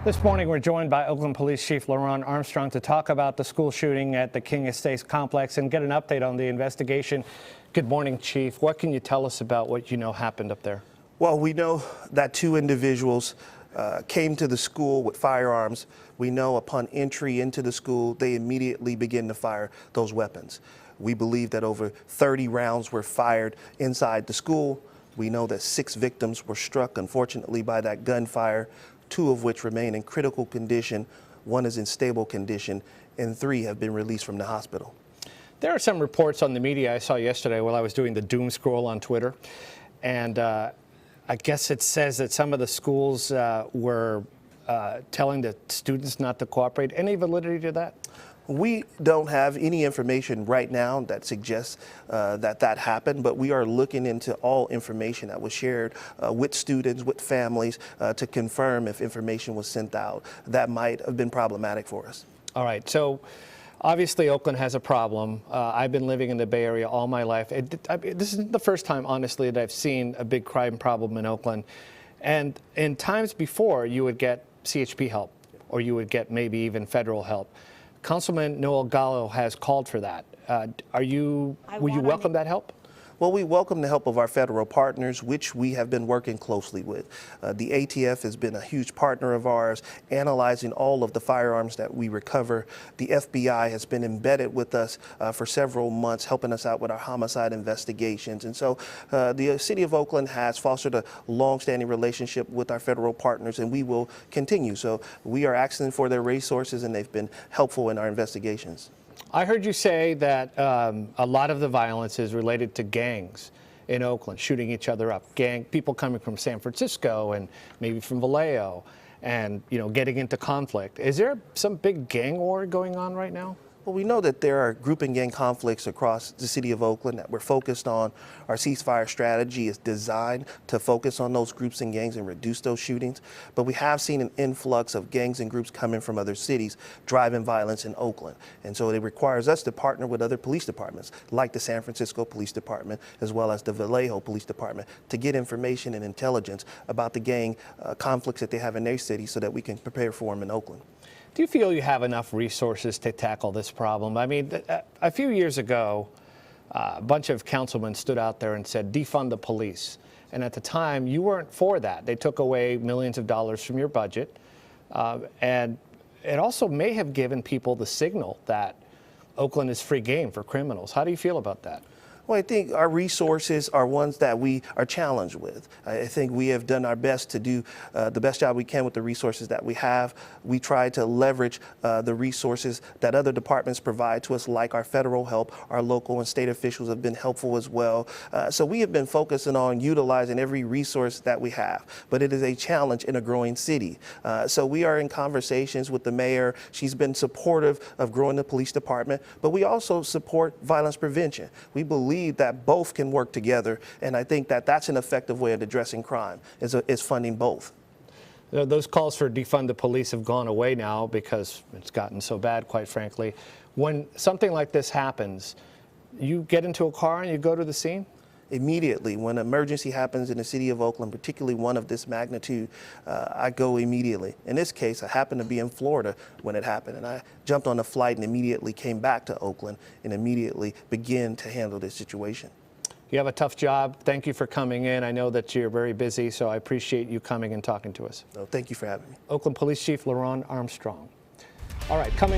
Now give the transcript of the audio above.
This morning, we're joined by Oakland Police Chief LeRonne Armstrong to talk about the school shooting at the King Estates complex and get an update on the investigation. Good morning, Chief. What can you tell us about what you know happened up there? Well, we know that two individuals came to the school with firearms. We know upon entry into the school, they immediately begin to fire those weapons. We believe that over 30 rounds were fired inside the school. We know that 6 victims were struck, unfortunately, by that gunfire, 2 of which remain in critical condition, 1 is in stable condition, and 3 have been released from the hospital. There are some reports on the media I saw yesterday while I was doing the doom scroll on Twitter, and I guess it says that some of the schools were telling the students not to cooperate. Any validity to that? We don't have any information right now that suggests that happened, but we are looking into all information that was shared with students, with families, to confirm if information was sent out that might have been problematic for us. All right. So obviously, Oakland has a problem. I've been living in the Bay Area all my life. This isn't the first time, honestly, that I've seen a big crime problem in Oakland. And in times before, you would get CHP help, or you would get maybe even federal help. Councilman Noel Gallo has called for that. Will you welcome that help? Well, we welcome the help of our federal partners, which we have been working closely with. The ATF has been a huge partner of ours, analyzing all of the firearms that we recover. The FBI has been embedded with us for several months, helping us out with our homicide investigations. And so the city of Oakland has fostered a long-standing relationship with our federal partners, and we will continue. So we are asking for their resources, and they've been helpful in our investigations. I heard you say that a lot of the violence is related to gangs in Oakland, shooting each other up. People coming from San Francisco and maybe from Vallejo and, getting into conflict. Is there some big gang war going on right now? Well, we know that there are group and gang conflicts across the city of Oakland that we're focused on. Our ceasefire strategy is designed to focus on those groups and gangs and reduce those shootings. But we have seen an influx of gangs and groups coming from other cities driving violence in Oakland. And so it requires us to partner with other police departments, like the San Francisco Police Department, as well as the Vallejo Police Department, to get information and intelligence about the gang conflicts that they have in their city so that we can prepare for them in Oakland. Do you feel you have enough resources to tackle this problem? I mean, a few years ago, a bunch of councilmen stood out there and said, defund the police. And at the time, you weren't for that. They took away millions of dollars from your budget. And it also may have given people the signal that Oakland is free game for criminals. How do you feel about that? Well, I think our resources are ones that we are challenged with. I think we have done our best to do the best job we can with the resources that we have. We try to leverage the resources that other departments provide to us, like our federal help. Our local and state officials have been helpful as well. So we have been focusing on utilizing every resource that we have. But it is a challenge in a growing city. So we are in conversations with the mayor. She's been supportive of growing the police department, but we also support violence prevention. We believe that both can work together, and I think that that's an effective way of addressing crime, is funding both. Those calls for defund the police have gone away now because it's gotten so bad, quite frankly. When something like this happens, you get into a car and you go to the scene? Immediately. When an emergency happens in the city of Oakland, particularly one of this magnitude, I go immediately. In this case, I happened to be in Florida when it happened, and I jumped on a flight and immediately came back to Oakland and immediately began to handle this situation. You have a tough job. Thank you for coming in. I know that you're very busy, so I appreciate you coming and talking to us. No, thank you for having me. Oakland Police Chief LeRonne Armstrong. All right, coming